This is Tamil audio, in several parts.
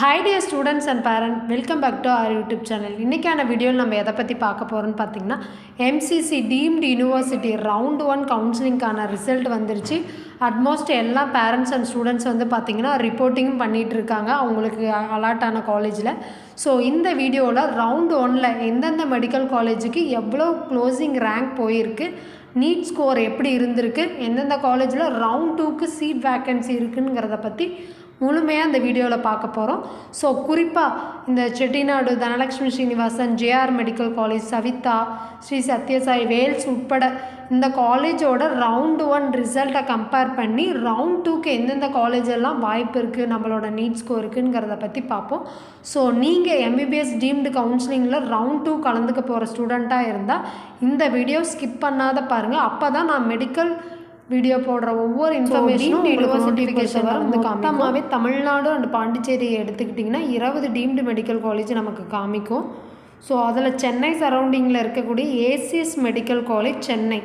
Hi dear students and parents, welcome back to our YouTube channel. இன்னைக்கான வீடியோவில் நம்ம எதை பற்றி பார்க்க போகிறோம்னு பார்த்தீங்கன்னா MCC டீம்டு யூனிவர்சிட்டி ரவுண்ட் 1 கவுன்சிலிங்கான ரிசல்ட் வந்துருச்சு. அட்மோஸ்ட் எல்லா பேரண்ட்ஸ் அண்ட் ஸ்டூடெண்ட்ஸ் வந்து பார்த்திங்கன்னா ரிப்போர்ட்டிங்கும் பண்ணிகிட்டு இருக்காங்க அவங்களுக்கு அலாட் ஆன காலேஜில். ஸோ இந்த வீடியோவில் ரவுண்ட் 1ல் எந்தெந்த மெடிக்கல் காலேஜுக்கு எவ்வளோ க்ளோசிங் ரேங்க் போயிருக்கு, நீட் ஸ்கோர் எப்படி இருந்திருக்கு, எந்தெந்த காலேஜில் ரவுண்ட் 2க்கு சீட் வேக்கன்சி இருக்குங்கிறத பற்றி முழுமையாக இந்த வீடியோவில் பார்க்க போகிறோம். ஸோ குறிப்பாக இந்த Chettinad, Dhanalakshmi Srinivasan, JR medical college, Savitha, Sri Sathya, Sai உட்பட இந்த காலேஜோட ரவுண்ட் 1 ரிசல்ட்டை கம்பேர் பண்ணி ரவுண்ட் 2க்கு எந்தெந்த காலேஜெல்லாம் வாய்ப்பு இருக்குது, நம்மளோட நீட் ஸ்கோர் இருக்குங்கிறத பற்றி பார்ப்போம். ஸோ நீங்கள் MBBS டீம்டு கவுன்சிலிங்கில் ரவுண்ட் 2 கலந்துக்க போகிற ஸ்டூடெண்ட்டாக இருந்தால் இந்த வீடியோ ஸ்கிப் பண்ணாத பாருங்கள். அப்போ தான் நான் மெடிக்கல் வீடியோ போடுற ஒவ்வொரு இன்ஃபர்மேஷனும் நோட்டிஃபிகேஷன் வந்து மொத்தமாகவே தமிழ்நாடு அண்ட் பாண்டிச்சேரியை எடுத்துக்கிட்டிங்கன்னா 20 டீம்டு மெடிக்கல் காலேஜ் நமக்கு காமிக்கும். ஸோ அதில் சென்னை சரௌண்டிங்கில் இருக்கக்கூடிய ACS medical college Chennai.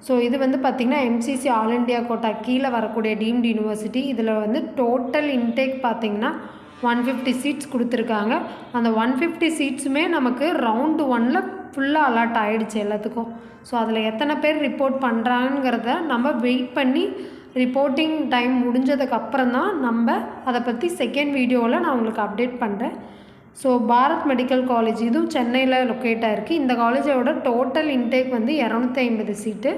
So இது வந்து பார்த்திங்கன்னா MCC ஆல் இண்டியா கோட்டா கீழே வரக்கூடிய டீம்டு யூனிவர்சிட்டி. இதில் வந்து டோட்டல் இன்டேக் பார்த்திங்கன்னா 150 சீட்ஸ் கொடுத்துருக்காங்க. அந்த 150 சீட்ஸுமே நமக்கு ரவுண்டு 1ல் ஃபுல்லாக அலாட் ஆகிடுச்சு எல்லாத்துக்கும். ஸோ அதில் எத்தனை பேர் ரிப்போர்ட் பண்ணுறாங்கிறத நம்ம வெயிட் பண்ணி ரிப்போர்ட்டிங் டைம் முடிஞ்சதுக்கப்புறம் தான் நம்ம அதை பற்றி செகண்ட் வீடியோவில் நான் உங்களுக்கு அப்டேட் பண்ணுறேன். ஸோ பாரத் மெடிக்கல் காலேஜ் இதுவும் சென்னையில் லொக்கேட் ஆகிருக்கு. இந்த காலேஜோட டோட்டல் இன்டேக் வந்து 250 சீட்டு.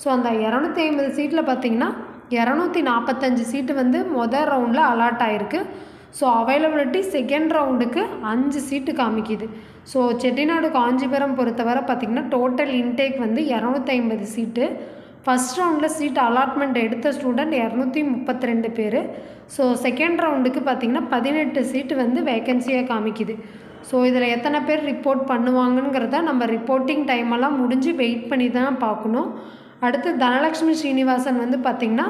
ஸோ அந்த 250 சீட்டில் பார்த்திங்கன்னா 245 சீட்டு வந்து மொதல் ரவுண்டில் அலாட் ஆகிருக்கு. ஸோ அவைலபிலிட்டி செகண்ட் ரவுண்டுக்கு 5 சீட்டு காமிக்குது. ஸோ செட்டிநாடு காஞ்சிபுரம் பொறுத்தவரை பார்த்திங்கன்னா டோட்டல் இன்டேக் வந்து 250 சீட்டு. ஃபஸ்ட் ரவுண்டில் சீட் அலாட்மெண்ட் எடுத்த ஸ்டூடெண்ட் 232 பேர். ஸோ செகண்ட் ரவுண்டுக்கு பார்த்திங்கன்னா 18 சீட்டு வந்து வேக்கன்சியாக காமிக்குது. ஸோ இதில் எத்தனை பேர் ரிப்போர்ட் பண்ணுவாங்கங்கிறத நம்ம ரிப்போர்ட்டிங் டைமெல்லாம் முடிஞ்சு வெயிட் பண்ணி தான் பார்க்கணும். அடுத்து தனலக்ஷ்மி ஸ்ரீனிவாசன் வந்து பார்த்திங்கன்னா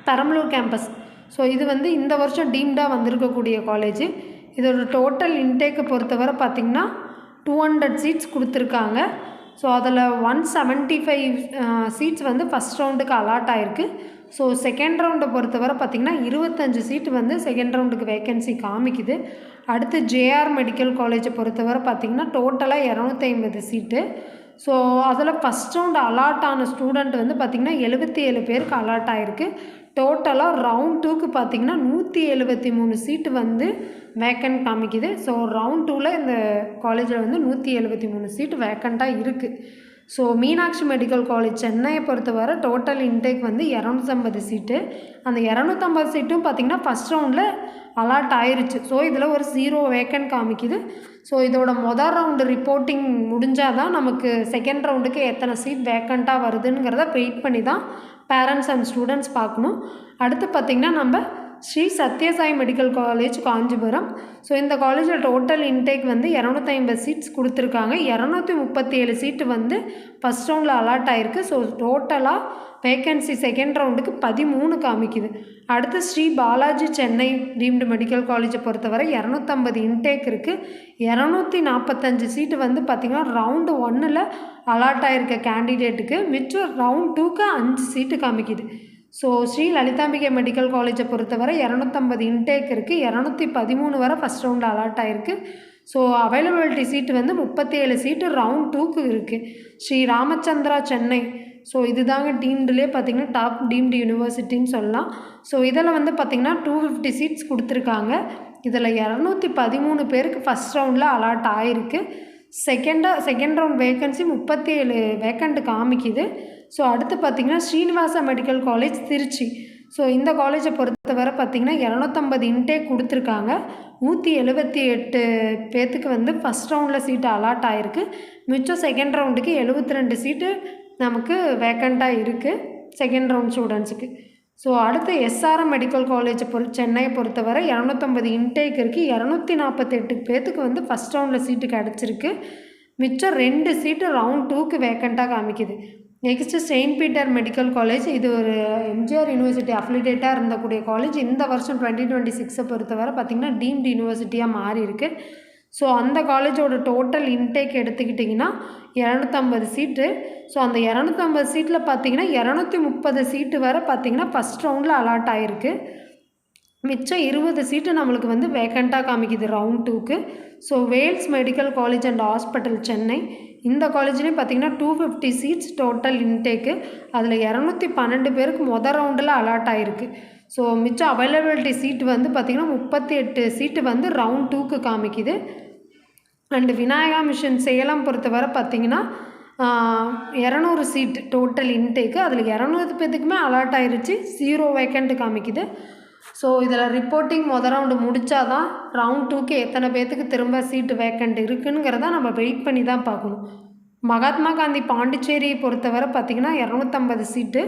பெரம்பலூர் கேம்பஸ். ஸோ இது வந்து இந்த வருஷம் டீம்டாக வந்திருக்கக்கூடிய காலேஜ். இதோட டோட்டல் இன்டேக்கை பொறுத்தவரை பார்த்திங்கன்னா 200 சீட்ஸ் கொடுத்துருக்காங்க. ஸோ அதில் 175 சீட்ஸ் வந்து ஃபஸ்ட் ரவுண்டுக்கு அலாட் ஆகிருக்கு. ஸோ செகண்ட் ரவுண்டை பொறுத்தவரை பார்த்திங்கன்னா 25 சீட்டு வந்து செகண்ட் ரவுண்டுக்கு வேக்கன்சி காமிக்குது. அடுத்து ஜேஆர் மெடிக்கல் காலேஜை பொறுத்தவரை பார்த்திங்கன்னா டோட்டலாக 250 சீட்டு. ஸோ அதில் ஃபஸ்ட் ரவுண்டு அலாட் ஆன ஸ்டூடெண்ட் வந்து பார்த்திங்கன்னா 77 பேருக்கு அலாட் ஆகிருக்கு. டோட்டலாக ரவுண்ட் 2க்கு பார்த்திங்கன்னா 173 சீட்டு வந்து வேக்கண்ட் காமிக்குது. ஸோ ரவுண்ட் 2ல் இந்த காலேஜில் வந்து 173 சீட்டு வேக்கண்ட்டாக இருக்குது. ஸோ மீனாட்சி மெடிக்கல் காலேஜ் சென்னையை பொறுத்தவரை டோட்டல் இன்டேக் வந்து 250 சீட்டு. அந்த 250 சீட்டும் பார்த்திங்கன்னா ஃபஸ்ட் ரவுண்டில் அலாட் ஆயிருச்சு. ஸோ இதில் ஒரு 0 வேக்கண்ட் காமிக்குது. ஸோ இதோட மொதல் ரவுண்டு ரிப்போர்ட்டிங் முடிஞ்சால் தான் நமக்கு செகண்ட் ரவுண்டுக்கு எத்தனை சீட் வேக்கண்ட்டாக வருதுங்கிறத வெயிட் பண்ணி தான் பேரண்ட்ஸ் அண்ட் ஸ்டூடெண்ட்ஸ் பார்க்கணும். அடுத்து பார்த்திங்கன்னா நம்ம Sri Sathya Sai medical college Kanchipuram. So இந்த காலேஜில் டோட்டல் இன்டேக் வந்து 250 சீட்ஸ் கொடுத்துருக்காங்க. 237 சீட்டு வந்து ஃபஸ்ட் ரவுண்டில் அலாட் ஆகிருக்கு. ஸோ டோட்டலாக வேக்கன்சி செகண்ட் ரவுண்டுக்கு 13 காமிக்குது. அடுத்து ஸ்ரீ பாலாஜி சென்னை டீம்டு மெடிக்கல் காலேஜை பொறுத்தவரை 250 இன்டேக் இருக்குது. 245 சீட்டு வந்து பார்த்திங்கன்னா ரவுண்டு 1ல் அலாட் ஆகிருக்க கேண்டிடேட்டுக்கு, மிச்சம் ரவுண்ட் 2க்கு 5 சீட்டு காமிக்குது. ஸோ ஸ்ரீ லலிதாம்பிகை மெடிக்கல் காலேஜை பொறுத்தவரை 250 இன்டேக் இருக்குது. 213 வரை ஃபஸ்ட் ரவுண்டில் அலாட் ஆகிருக்கு. ஸோ அவைலபிலிட்டி சீட்டு வந்து 37 சீட்டு ரவுண்ட் 2க்கு இருக்குது. ஸ்ரீ ராமச்சந்திரா சென்னை. ஸோ இதுதாங்க டீம்டுலேயே பார்த்திங்கன்னா டாப் டீம்டு யூனிவர்சிட்டின்னு சொல்லலாம். ஸோ இதில் வந்து பார்த்திங்கன்னா 250 சீட்ஸ் கொடுத்துருக்காங்க. இதில் 213 பேருக்கு ஃபஸ்ட் ரவுண்டில் அலாட் ஆகிருக்கு. செகண்ட் ரவுண்ட் வேக்கன்சி 37 வேக்கண்ட் காமிக்குது. ஸோ அடுத்து பார்த்திங்கன்னா Srinivasa medical college Tiruchi. So இந்த காலேஜை பொறுத்தவரை பார்த்திங்கன்னா 250 இன்டேக் கொடுத்துருக்காங்க. 178 பேர்த்துக்கு வந்து ஃபஸ்ட் ரவுண்டில் சீட்டு அலாட் ஆகிருக்கு. மிச்சம் செகண்ட் ரவுண்டுக்கு 72 சீட்டு நமக்கு வேக்கண்ட்டாக இருக்குது செகண்ட் ரவுண்ட் ஸ்டூடெண்ட்ஸுக்கு. ஸோ அடுத்து SRM மெடிக்கல் காலேஜை சென்னையை பொறுத்தவரை 250 இன்டேக் இருக்குது. 248 பேர்த்துக்கு வந்து ஃபஸ்ட் ரவுண்டில் சீட்டு கிடச்சிருக்கு. மிச்சம் 2 சீட்டு ரவுண்ட் 2க்கு வேக்கண்ட்டாக காமிக்குது. Next Saint Peter medical college. இது ஒரு MGR யூனிவர்சிட்டி அஃபிலியேட்டாக இருந்தக்கூடிய காலேஜ். இந்த வருஷம் 2026 பொறுத்தவரை பார்த்திங்கன்னா டீம்டு யூனிவர்சிட்டியாக மாறி இருக்குது. ஸோ அந்த காலேஜோட டோட்டல் இன்டேக் எடுத்துக்கிட்டிங்கன்னா 250 சீட்டு. ஸோ அந்த 250 சீட்டில் பார்த்திங்கன்னா 230 சீட்டு வரை பார்த்திங்கன்னா ஃபஸ்ட் ரவுண்டில் அலாட் ஆகிருக்கு. மிச்சம் 20 சீட்டு நம்மளுக்கு வந்து வேக்கண்ட்டாக காமிக்குது ரவுண்ட் 2க்கு. So Vels medical college and hospital Chennai, இந்த காலேஜ்லேயும் பார்த்திங்கன்னா 250 சீட்ஸ் டோட்டல் இன்டேக்கு. அதில் 212 பேருக்கு மொதல் ரவுண்டில் அலாட் ஆகிருக்கு. ஸோ மிச்சம் அவைலபிலிட்டி சீட்டு வந்து பார்த்திங்கன்னா 38 சீட்டு வந்து ரவுண்ட் 2க்கு காமிக்குது. அண்டு விநாயகா மிஷன் சேலம் பொறுத்தவரை பார்த்திங்கன்னா 200 சீட் டோட்டல் இன்டேக்கு. அதில் 200 பேத்துக்குமே அலாட் ஆயிருச்சு, 0 வேக்கண்ட்டு காமிக்குது. ஸோ இதில் ரிப்போர்ட்டிங் மொதல் ரவுண்டு முடித்தா தான் ரவுண்ட் 2க்கு எத்தனை பேர்த்துக்கு திரும்ப சீட்டு வேக்கண்ட் இருக்குங்கிறத நம்ம வெயிட் பண்ணி தான் பார்க்கணும். மகாத்மா காந்தி பாண்டிச்சேரியை பொறுத்தவரை பார்த்திங்கன்னா 250 சீட்டு,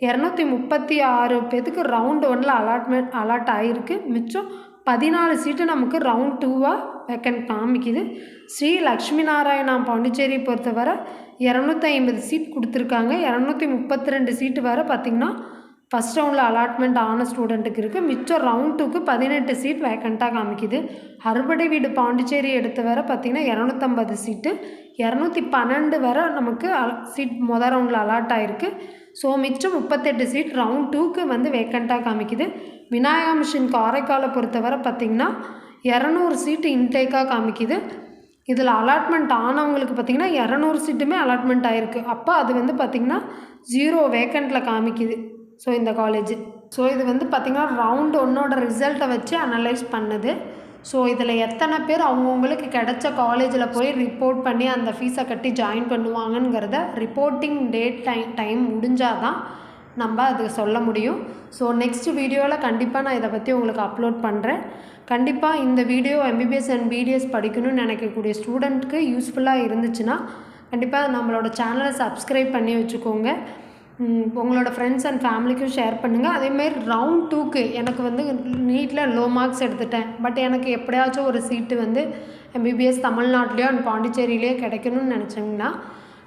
236 பேர்த்துக்கு ரவுண்ட் 1ல் அலாட் ஆகிருக்கு. மிச்சம் 14 சீட்டு நமக்கு ரவுண்ட் 2வாக வேக்கண்ட் காமிக்குது. ஸ்ரீ லக்ஷ்மி நாராயணா பாண்டிச்சேரியை பொறுத்தவரை 250 சீட் கொடுத்துருக்காங்க. 232 சீட்டு வரை பார்த்திங்கன்னா ஃபஸ்ட் ரவுண்டில் அலாட்மெண்ட் ஆன ஸ்டூடெண்ட்டுக்கு இருக்குது. மிச்சம் ரவுண்ட் 2க்கு 18 சீட் வேக்கண்ட்டாக காமிக்குது. அறுபடை வீடு பாண்டிச்சேரி எடுத்து வர பார்த்திங்கன்னா 250 சீட்டு, 212 வரை நமக்கு சீட் மொதல் ரவுண்டில் அலாட் ஆகிருக்கு. ஸோ மிச்சம் 38 சீட் ரவுண்ட் 2க்கு வந்து வேக்கண்ட்டாக காமிக்குது. விநாயகா மிஷன் காரைக்காலை பொறுத்தவரை பார்த்திங்கன்னா 200 சீட்டு இன்டேக்காக காமிக்குது. இதில் அலாட்மெண்ட் ஆனவங்களுக்கு பார்த்திங்கன்னா 200 சீட்டுமே அலாட்மெண்ட் ஆகிருக்கு. அப்போ அது வந்து பார்த்திங்கன்னா 0 வேக்கண்ட்டில் காமிக்குது. ஸோ இந்த காலேஜ் இது வந்து பார்த்திங்கன்னா ரவுண்ட் 1ஓட ரிசல்ட்டை வச்சு அனலைஸ் பண்ணது. ஸோ இதில் எத்தனை பேர் அவங்கவுங்களுக்கு கிடைச்ச காலேஜில் போய் ரிப்போர்ட் பண்ணி அந்த ஃபீஸை கட்டி ஜாயின் பண்ணுவாங்கங்கிறத ரிப்போர்ட்டிங் டேட் டைம் முடிஞ்சால் தான் நம்ம அது சொல்ல முடியும். ஸோ நெக்ஸ்ட் வீடியோவில் கண்டிப்பாக நான் இதை பற்றி உங்களுக்கு அப்லோட் பண்ணுறேன். கண்டிப்பாக இந்த வீடியோ MBBS அண்ட் BDS படிக்கணும்னு நினைக்கக்கூடிய ஸ்டூடெண்ட்டுக்கு யூஸ்ஃபுல்லாக இருந்துச்சுன்னா கண்டிப்பாக நம்மளோட சேனலை சப்ஸ்கிரைப் பண்ணி வச்சுக்கோங்க. உங்களோட ஃப்ரெண்ட்ஸ் அண்ட் ஃபேமிலிக்கும் ஷேர் பண்ணுங்கள். அதேமாரி ரவுண்ட் 2க்கு எனக்கு வந்து நீட்டில் லோ மார்க்ஸ் எடுத்துட்டேன், பட் எனக்கு எப்படியாச்சும் ஒரு சீட்டு வந்து MBBS தமிழ்நாட்டிலையோ அண்ட் பாண்டிச்சேரியிலையோ கிடைக்கணும்னு நினச்சிங்கன்னா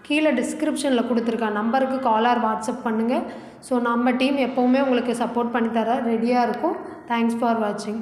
கீழே டிஸ்கிரிப்ஷனில் கொடுத்துருக்க நம்பருக்கு கால் ஆர் வாட்ஸ்அப் பண்ணுங்கள். ஸோ நம்ம டீம் எப்போவுமே உங்களுக்கு சப்போர்ட் பண்ணி தர ரெடியாக இருக்கும். தேங்க்ஸ் ஃபார் வாட்சிங்.